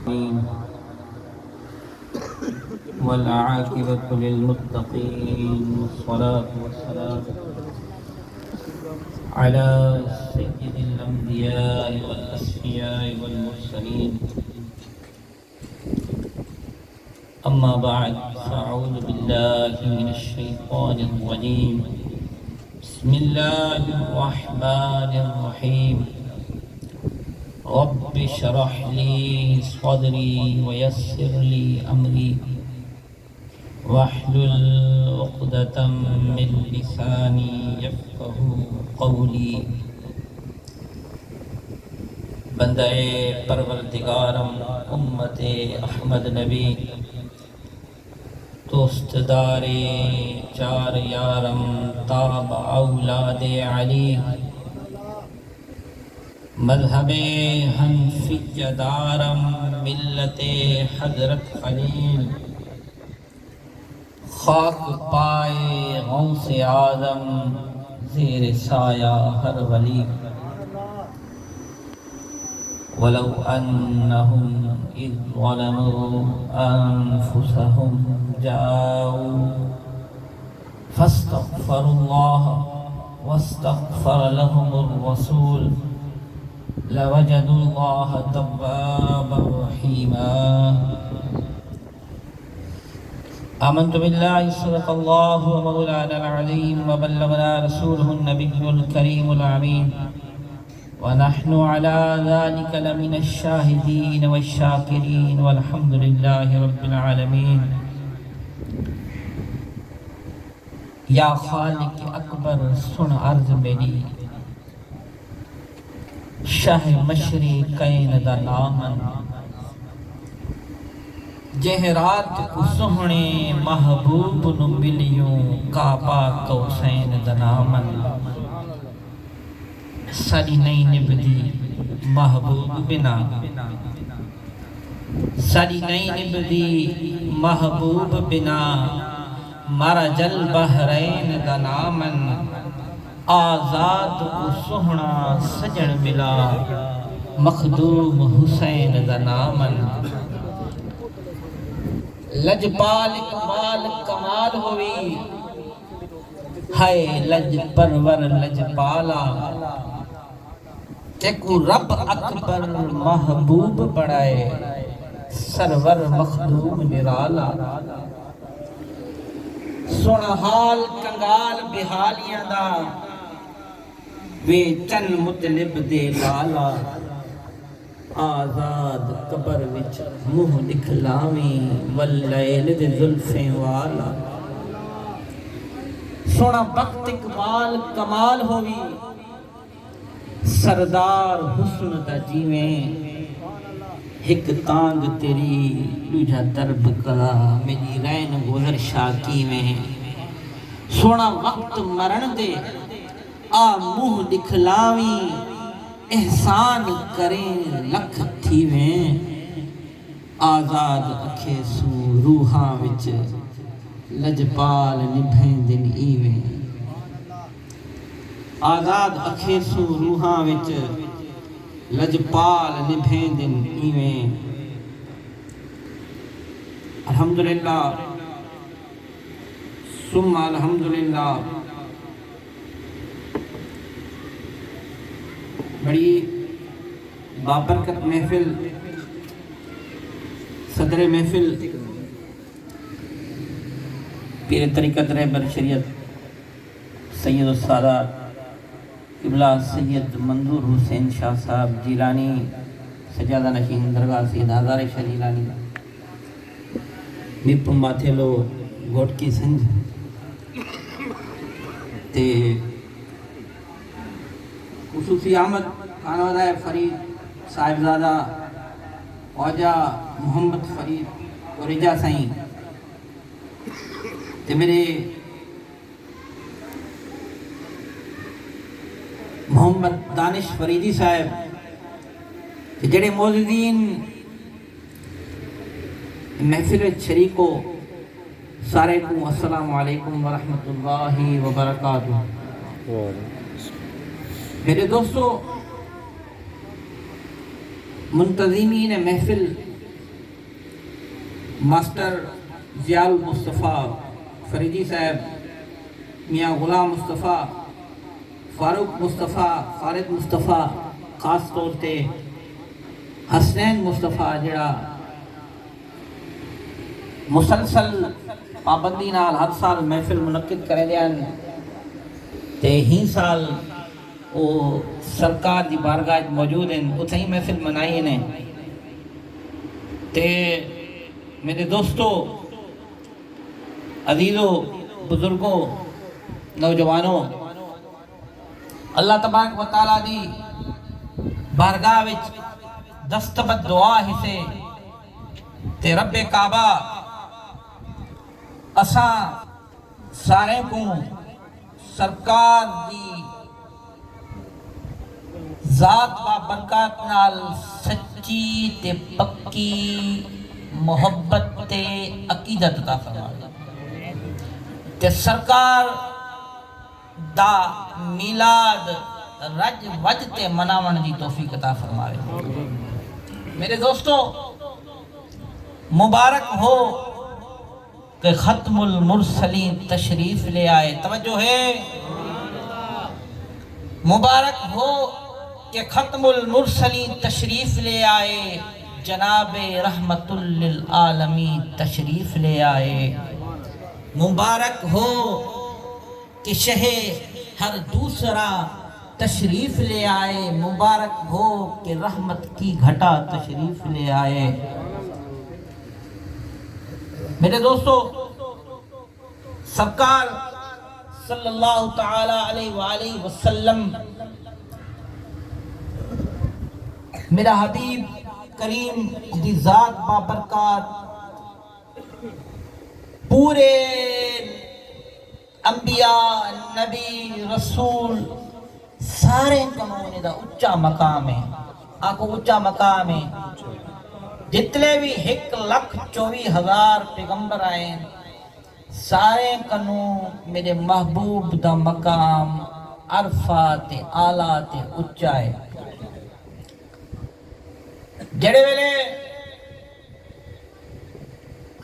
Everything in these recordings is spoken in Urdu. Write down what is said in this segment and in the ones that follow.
العالمين والعاقبة للمتقين والصلاة والسلام على سيد الأنبياء والأصفياء والمرسلين. أما بعد، فأعوذ بالله من الشيطان الرجيم. بسم الله الرحمن الرحيم. رب اشرح لي صدري ويسر لي أمري واحلل عقدة من لساني يفقه قولي. بندہ پروردگارم امت احمد نبی دوستدار چار یارم تاب اولاد علی مذہب حنفی دارم ملت حضرت خلیل خاک پائے غوث آدم زیر سایہ ہر ولی. ولو أنهم إذ ظلموا أنفسهم جاءوا فاستغفروا الله واستغفر لهم الرسول لوجدوا الله توابا رحيما. آمنت بالله صدق الله ومولانا العظيم وبلغنا رسوله النبي الكريم الأمين ونحن على ذلك لمن الشاهدين والشاكرين والحمد لله رب العالمين. یا خالق اکبر سن عرض میری شاہ مشرقین دا نامن جہ رات کو سہنے محبوب نو ملیوں کعبہ قوسین دا نامن. ساری نہیں نبدی محبوب بنا، ساری نہیں نبدی محبوب بنا. مارا جل بحرین دا نامن آزاد کو سہنا سجن ملا مخدوم حسین دا نامن. لجپال اقبال کمال ہوئی ہائے لج پرور لجپالا تیکو رب اکبر محبوب بڑھائے سرور مخدوم نرالا. سونا حال کنگال بحالیاں دا وے چن مطلب دے لالا. آزاد قبر وچ منہ دکھلاویں واللیل دے زلفیں والا. سونا وقت اقبال کمال ہوئی سردار حسن دا جیویں ہک تانگ تیری دوجہ درب کلا میری رین گزر شاکی میں. سونا وقت مرن دے آ منہ دکھلاویں احسان کریں لکھ تھیویں. آزاد اکھے سو روحاں وچ لجپال نبھیں دن ایویں. آزاد اکھے سو روحاں وچ لجپال نبھیں دن ایویں. الحمدللہ ثم الحمدللہ. بڑی بابرکت محفل، صدر محفل پیر طریقت رہبر شریعت سید السادات قبلہ سید منظور حسین شاہ صاحب جیلانی سجادہ نشین درگاہ سید ہزار شاہ جیلانی میپم ماتھیلو گھوٹ کی سنج تے خصوصی آمد خانوادہ فرید صاحبزادہ خواجہ محمد فرید اور رجا سائیں تے میرے محمد دانش فریدی صاحب جڑے موجودین محفل شریکو سارے کو السلام علیکم ورحمۃ اللہ وبرکاتہ. میرے دوستو، منتظمین محفل ماسٹر ضیاء المصطفیٰ فریدی صاحب، میاں غلام مصطفیٰ، فاروق مصطفیٰ، خالد مصطفیٰ، خاص طور تے حسنین مصطفیٰ جڑا مسلسل پابندی نال ہر سال محفل منعقد کرے دین تے ہی سال وہ سرکار دی بارگاہ موجود ہیں، اتھے ہی محفل منائی نے تے میرے دوستو، عزیزو، بزرگوں، نوجوانوں، اللہ تبارک و تعالیٰ دی بارگاہ وچ دستبد دعا ہسے تے رب کعبہ اساں سارے کو سرکار دی ذات و برکات نال سچی تے پکی محبت تے عقیدت عطا فرمائے تے سرکار دا میلاد رج وج تے مناون دی توفیق عطا فرمائے۔ میرے دوستو، مبارک ہو کہ ختم المرسلین تشریف لے آئے، توجہ ہے، مبارک ہو کہ ختم المرسلین تشریف لے آئے، جناب رحمت للعالمین تشریف لے آئے، مبارک ہو کہ شہ ہر دوسرا تشریف لے آئے، مبارک ہو کہ رحمت کی گھٹا تشریف لے آئے۔ میرے دوستو، سرکار صلی اللہ تعالی علیہ وآلہ وسلم، میرا حبیب کریم دی ذات بابرکات، پورے انبیاء، نبی، رسول سارے قانون دا اچھا مقام ہے، آکو اچھا مقام ہے، جتنے بھی 1,24,000 پیغمبر آئے سارے قانون میرے محبوب دا مقام عرفہ تے آلہ تے اچھا ہے۔ جڑے ویلے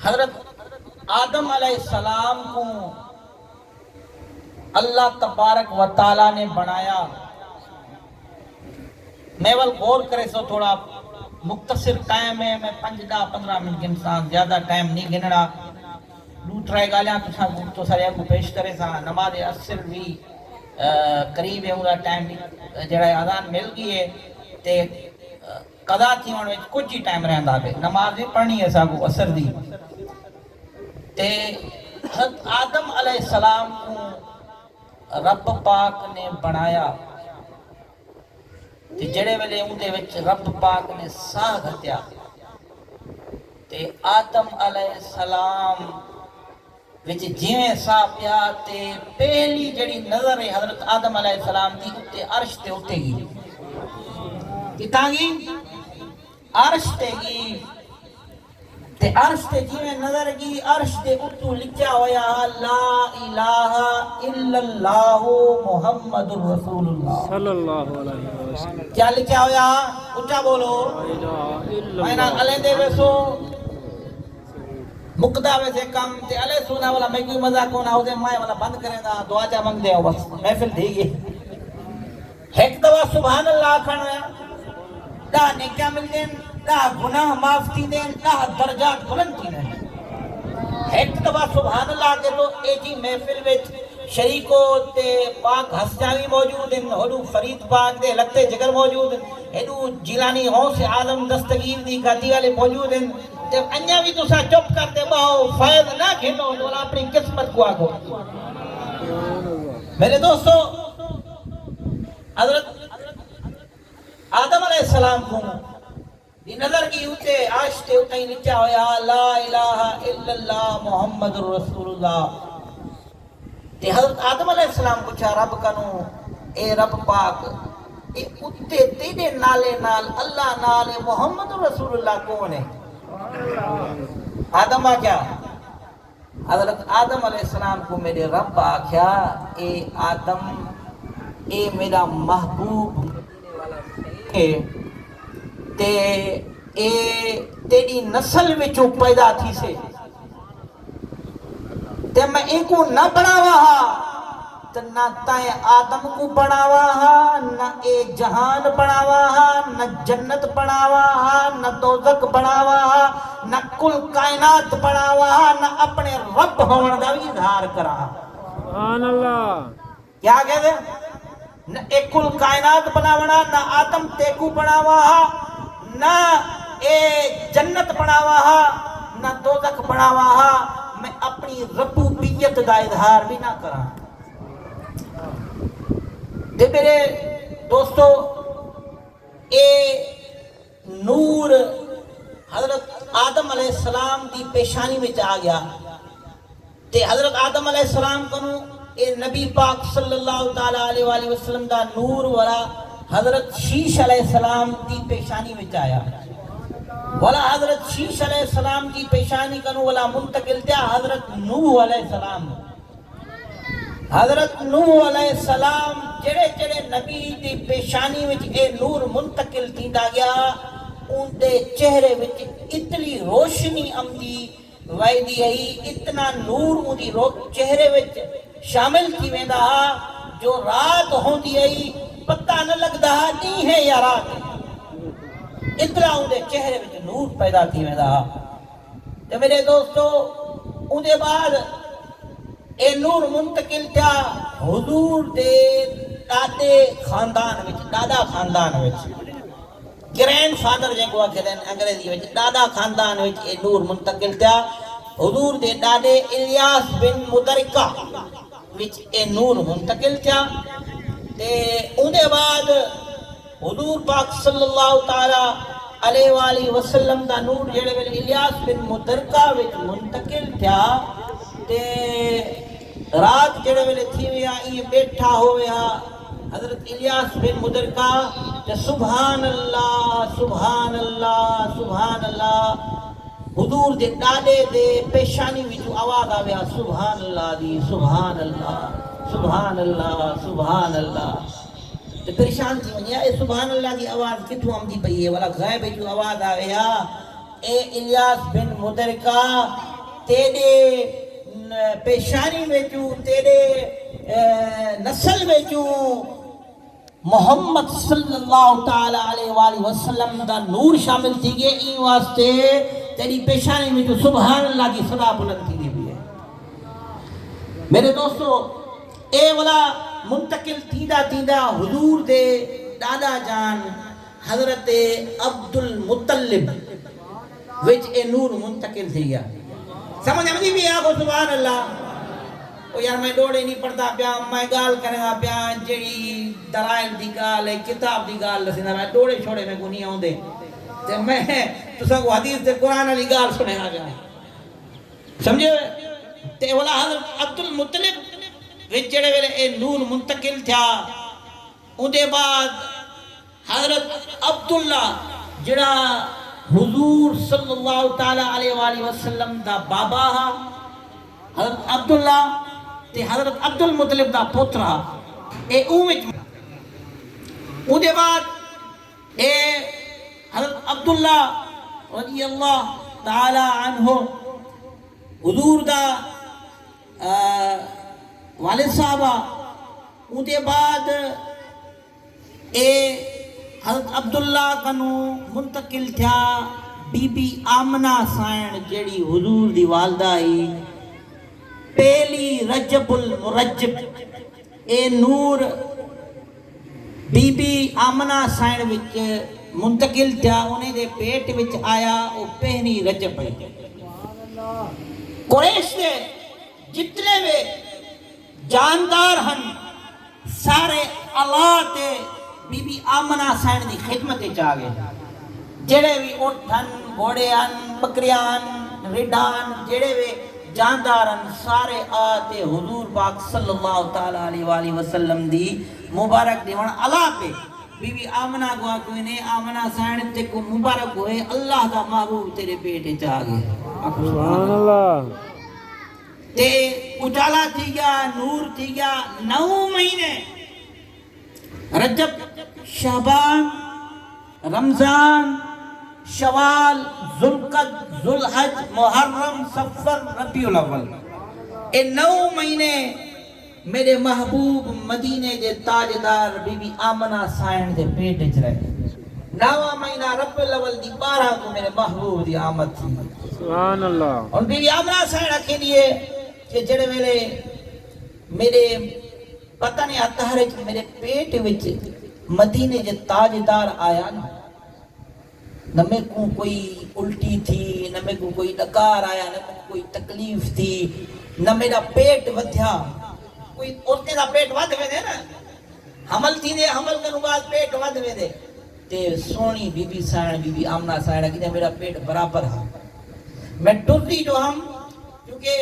حضرت آدم علیہ السلام کو اللہ تبارک و تعالیٰ نے بنایا، میں غور کرے سو تھوڑا مختصر ٹائم ہے، میں 5-15 منٹ کے انسان زیادہ ٹائم نہیں گننا، دوسرے گالیاں تو سارے کو پیش کرے سا، نماز عصر بھی قریب ہے، انہا ٹائم جڑا اذان مل گئی ہے تے قضا تھی ہونے وچ کچھ ہی ٹائم رہندا ہے، نماز بھی پڑھنی ہے ساگو عصر دی تے حضرت آدم علیہ السلام کو رب پاک نے بنایا تے جڑے ویلے اندے وچ رب پاک نے ساہ گھتیا تے آدم علیہ السلام وچ جیویں ساہ پیا تے پہلی جڑی نظر ہے حضرت آدم علیہ السلام دی اتے عرش تے اتے گی، کتاں گی؟ عرش تے گی تے عرش تے جیویں نظر گی، عرش تے اتو لکھیا ہویا لا الہ الا اللہ محمد الرسول اللہ صلی اللہ علیہ وسلم۔ کیا لکھیا ہویا؟ اچھا بولو، میں نا علیہ دے ویسو مقدہ ویسے کم تے علیہ سونا والا میں کوئی مزہ کونا ہو دے مائے والا بند کریں دا دعا چا منگ دے ہو بس محفل دے گئے۔ ایک دوا سبحان اللہ کھانا ہے، دا نیکیاں مل دیں، دا گناہ معافی دیں، دا درجات بلندی دیں۔ ایک دفعہ سبحان اللہ کے تو ایجی محفل وچ شریکو تے پاک ہسجاوی موجود ہیں، ہدو فرید پاک دے لگتے جگر موجود ہیں، ہدو جیلانی غوث اعظم دستگیر دی گاتی والے موجود ہیں، تے انجا بھی تسا چپ کر دے باؤ فائد نہ کھینو تو اپنی قسمت کو آگو۔ میرے دوستو، حضرت آدم علیہ السلام کو نظر کی ہوتے آشتے ہوتے ہی لکھا ہویا لا الہ الا اللہ محمد الرسول اللہ تے حضرت آدم علیہ السلام کو چھا رب کنو اے رب پاک اے اتے تیرے نالے نال اللہ نالے محمد الرسول اللہ کون ہے؟ آدم آکھیا، حضرت آدم علیہ السلام کو میرے رب آکھیا اے آدم اے میرا محبوب تے اے تیری نسل وچوں پیدا تھی سے تے میں ان کو نہ بناوا ہا تے نہ تائیں آدم کو بناوا ہا نہ اے جہان بناوا ہا نہ جنت بناوا ہا نہ دوزخ بناوا ہا نہ کل کائنات بناوا ہا نہ اپنے رب ہون دا بھی اظہار کرا. سبحان اللہ. کیا کہتے ہیں؟ نہ ایک کل کائنات بناونا نہ آدم تیکو بناوا ہا نہ اے جنت بناوا ہا نہ دوزخ بناوا ہا میں اپنی ربوبیت دا اظہار بھی نہ کرا. تے میرے دوستو اے نور حضرت آدم علیہ السلام دی پیشانی میں آ گیا تے حضرت آدم علیہ السلام کنو اے نبی پاک صلی اللہ تعالیٰ علیہ وآلہ وسلم دا نور والا حضرت شیش علیہ السلام دی پیشانی میں آیا والا حضرت شیش علیہ السلام دی پیشانی کنو والا منتقل تیا حضرت نوح علیہ السلام. حضرت نوح علیہ السلام جڑے جڑے نبی دی پیشانی وچ اے نور منتقل تیندا گیا ان دے چہرے وچ اتنی روشنی آمدی وائدی ہے اتنا نور ان دی چہرے وچ شامل تھی ویندا جو رات ہوندی ہے پتہ نہ لگدا نہیں ہے یا رات اتنا ان دے چہرے وچ نور پیدا تھی ویندا. تے میرے دوستو ان دے بعد اے نور منتقل تھا حضور دے دادے خاندان وچ دادا خاندان وچ گرینڈ فادر جن کو آکھدے ہیں انگریزی وچ دادا خاندان وچ اے نور منتقل تھا حضور دے دادے الیاس بن مدرکہ وچ اے نور منتقل تھا. تے اون دے بعد حضور پاک صلی اللہ تعالی علیہ وآلہ وسلم دا نور جڑے ویلے الیاس بن مدرکہ وچ منتقل تھا تے رات جڑے ویلے تھی ویا یہ بیٹھا ہویا حضرت الیاس بن مدرکہ تے سبحان اللہ سبحان اللہ سبحان اللہ حضور دے ڈالے دے پیشانی وچ آواز آویا سبحان اللہ دی سبحان اللہ سبحان اللہ سبحان اللہ. تے پریشان تھی ونیا اے سبحان اللہ دی آواز کتھوں آمدی پئی ہے والا غائب وچ آواز آویا اے الیاس بن مدرکہ تیرے پیشانی وچوں تیرے نسل وچوں محمد صلی اللہ تعالی علیہ وآلہ وسلم دا نور شامل تھی گئے این واسطے تیری پیشانی میں جو سبحان اللہ کی صدا بلند تھی گئی بھی ہے. میرے دوستو اے والا منتقل تیندہ تیندہ حضور دے دادا جان حضرت عبد المطلب وچ اے نور منتقل تھی گیا. سمجھ آمدی بھی آگو سبحان اللہ. او یار میں ڈوڑے نہیں پڑھتا پیا میں گال کریں گا پیا جڑی دلائل دی گال ہے کتاب دی گال لسینا میں ڈوڑے چھوڑے میں کو نہیں آؤں دے تے میں تو سب حدیث تے قرآن علی گال سنے گا گیا سمجھے. تے والا حضرت عبد المطلب وچ جڑے ویلے اے نور منتقل تھا ان دے بعد حضرت عبداللہ جڑا حضور صلی اللہ تعالی علیہ وآلہ وسلم دا بابا ہا حضرت عبداللہ تے حضرت عبد المطلب دا پوترا اے اومچ او دے بعد اے حضرت عبداللہ رضی اللہ تعالی عنہ حضور دا والد صاحبہ او دے بعد اے حضرت عبداللہ کنو منتقل تھا بی بی آمنہ سائن جڑی حضور دی والدہ ہی پہلی رجب المرجب اے نور بی بی آمنہ سائن وچ منتقل تھا انہیں دے پیٹ وچ آیا او پہنی رجب ہے. قریش دے جتنے وے جاندار ہن سارے اللہ تے بی بی آمنہ سائن دی خدمت چاہ گئے جڑے بھی اٹھن گھوڑے ان بکریان ریڈان جڑے بھی جاندارن سارے آتے حضور پاک صلی اللہ تعالی علیہ وآلہ وسلم دی مبارک دیوان اللہ پہ بی بی آمنہ گوا کوئی نے آمنہ سائن تے کو مبارک ہوئے اللہ دا محبوب تیرے پیٹے چاہ گئے سبحان اللہ. تے اجالا تھی گیا نور تھی گیا 9 مہینے رجب شعبان رمضان شوال، ذوالقعد، ذوالحج، محرم، صفر، ربیع الاول، اے 9 مہینے میرے محبوب مدینے دے تاجدار بی بی آمنہ سائن دے پیٹ وچ رہے۔ 9واں مہینہ ربیع الاول دی 12 کو میرے محبوب دی آمد تھی۔ سبحان اللہ۔ اور بی بی آمنہ سائن رکھے لیے کہ جڑے ویلے میرے پتہ نہیں اطہر وچ میرے پیٹ وچ مدینے دے تاجدار آیا نا، نہ میں کو کوئی الٹی تھی، نہ میں کو کوئی ڈکار آیا، نہ میں کوئی تکلیف تھی، نہ میرا پیٹ ودھیا۔ کوئی عورتیں دا پیٹ ود وے دے نا، حمل تھی دے، حمل کے بعد پیٹ ود وے دے، تے سونی بی بی سائن، بی بی آمنہ سائن کہ میرا پیٹ برابر ہے۔ میں ٹردی جو ہم کیونکہ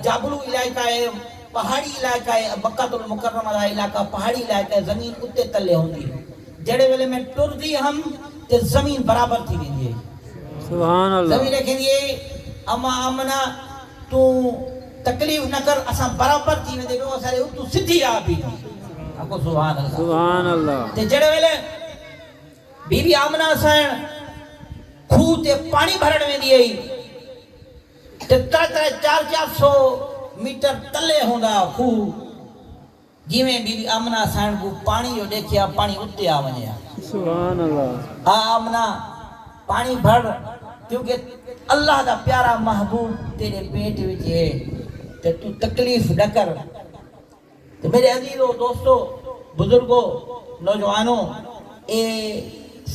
جابلو علاقہ ہے، پہاڑی علاقہ ہے، مکہ المکرمہ دا علاقہ پہاڑی علاقہ ہے، زمین اتے تلے ہوندی ہے۔ جڑے ویلے میں ٹردی ہم تے زمین برابر تھی ویندی ہے۔ سبحان اللہ۔ زمین رکھیں دیئے اما آمنہ تو تکلیف نہ کر، اساں برابر تھی ویندے پہ وہ سارے تو سدھی آ بھی آکو سبحان اللہ۔ سبحان اللہ۔ تے جڑے ویلے بی بی آمنہ سائن کھو تے پانی بھرڑ میں دیئے تے 400 میٹر تلے ہوندا کھو، جی میں بی بی آمنہ سائن کو پانی جو دیکھیا پانی اتے آ ونیا۔ سبحان اللہ۔ آمنہ پانی بھر، کیونکہ اللہ دا پیارا محبوب تیرے پیٹ وچ ہے تے تو تکلیف نہ کر۔ تو میرے عزیزو، دوستو، بزرگو، نوجوانوں، اے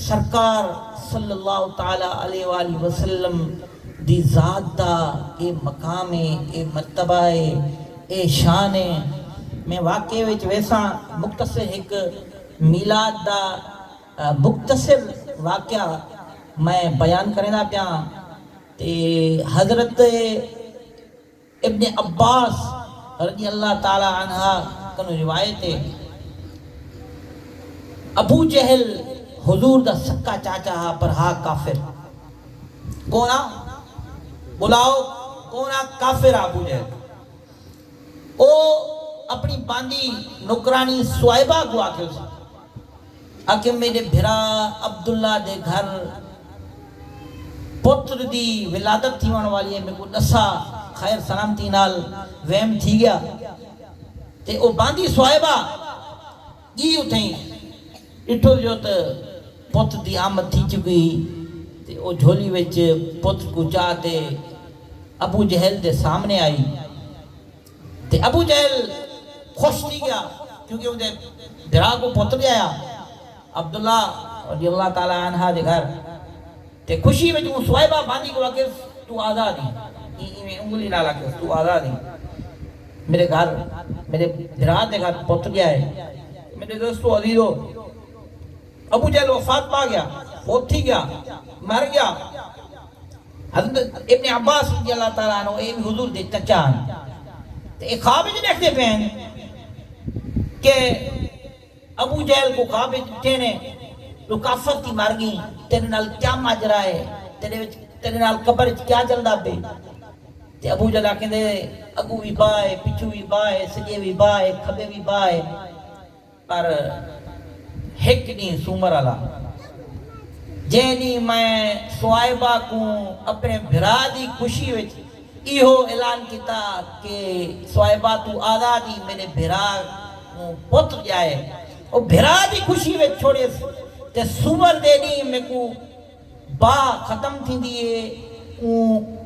سرکار صلی اللہ تعالیٰ علیہ وآلہ وسلم دی ذات دا اے مقام ہے، اے مرتبہ ہے، اے شان ہے۔ میں واقعے وچ ویسا مختصر ایک میلاد دا مختصر واقعہ میں بیان کرنا پیا تے حضرت ابن عباس رضی اللہ تعالی عنہ کنو روایت ہے، ابو جہل حضور دا سکا چاچا ہا پر ہا کافر۔ کونا بلاؤ، کونا کافر ابو جہل۔ او اپنی باندی نکرانی سوائبہ کو آکے اسا آکے میرے بھرا عبداللہ دے گھر پتر دی ولادت تھی وان والی ہے، میں کو دسا خیر سلامتی نال ویم تھی گیا تے او باندی سوائبہ جی اٹھیں اٹھو جو تے پتر دی آمد تھی چکی تے او جھولی وچ پتر کو چاہتے ابو جہل دے سامنے آئی تے ابو جہل خوش نہیں گیا کیونکہ انہیں بھرا کو پتر جایا عبداللہ رضی اللہ تعالیٰ عنہ دے گھر تے خوشی میں جو سوائبہ باندی کو لکھے تو آزادی میں انگلی نہ لکھے تو آزادی میرے گھر میرے بھرا دے گھر پتر گیا ہے۔ میرے دوستو عزیزو، ابو جہل وفات پا گیا، فوت تھی گیا، مر گیا۔ حضرت ابن عباس رضی اللہ تعالیٰ عنہ اے حضور دے چچا ہیں تے ایک خواب جو دیکھتے پہ ہیں کہ ابو جہل کو خواب دیکھتے ہیں تو کافر تھی مر گئی، تیرے نال کیا ماجرا ہے، تیرے نال قبر کیا چلدا پے؟ تے ابو جہل آکھیں دے اگو بھی بائے، پچھو بھی بائے، سجے بھی بائے، کھبے بھی بائے، پر ہک نہیں سومر والا جینی میں سوائبہ کو اپنے بھرا دی خوشی وچ ایہو اعلان کیتا کہ سوائبہ تو آزادی میرے بھرا پتر جائے، اور بھرا دی خوشی وچ چھوڑے تے سومر دینی میں کو با ختم تھی دیئے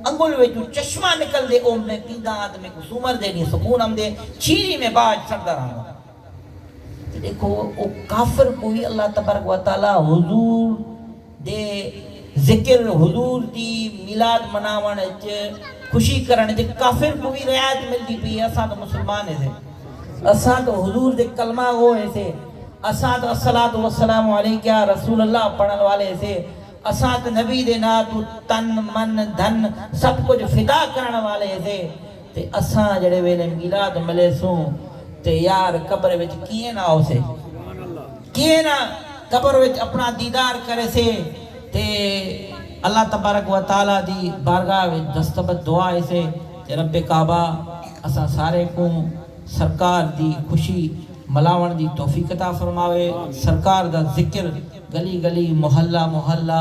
انگل وچو چشمہ نکل دے او میں پیدا تے میں کو سومر دینی سکون ہم دے چیری میں باج سردہ رہا۔ دیکھو او کافر کوئی اللہ تبارک و تعالی حضور دے ذکر، حضور دی میلاد مناون وچ خوشی کرن تے کافر کو بھی رعایت ملتی پئی۔ اساں تو مسلمان ہیں، اساں تو حضور دے کلمہ ہوئے سے، اساں تو الصلاۃ والسلام علیک یا رسول اللہ پڑھن والے سے، اساں تو نبی دے نا تو تن من دھن سب کچھ فدا کرن والے سے، تے اساں جڑے ویلے میلاد ملے سوں تے یار قبر وچ کیے نہ ہو سے، کیے نہ قبر وچ اپنا دیدار کرے سے، تے اللہ تبارک و تعالی دی بارگاہ وچ دستبد دعا ہے سے تے رب کعبہ اساں سارے کو سرکار دی خوشی ملاون دی توفیق عطا فرماوے، سرکار دا ذکر گلی گلی محلہ محلہ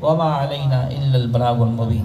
وما علینا الا البلاغ المبین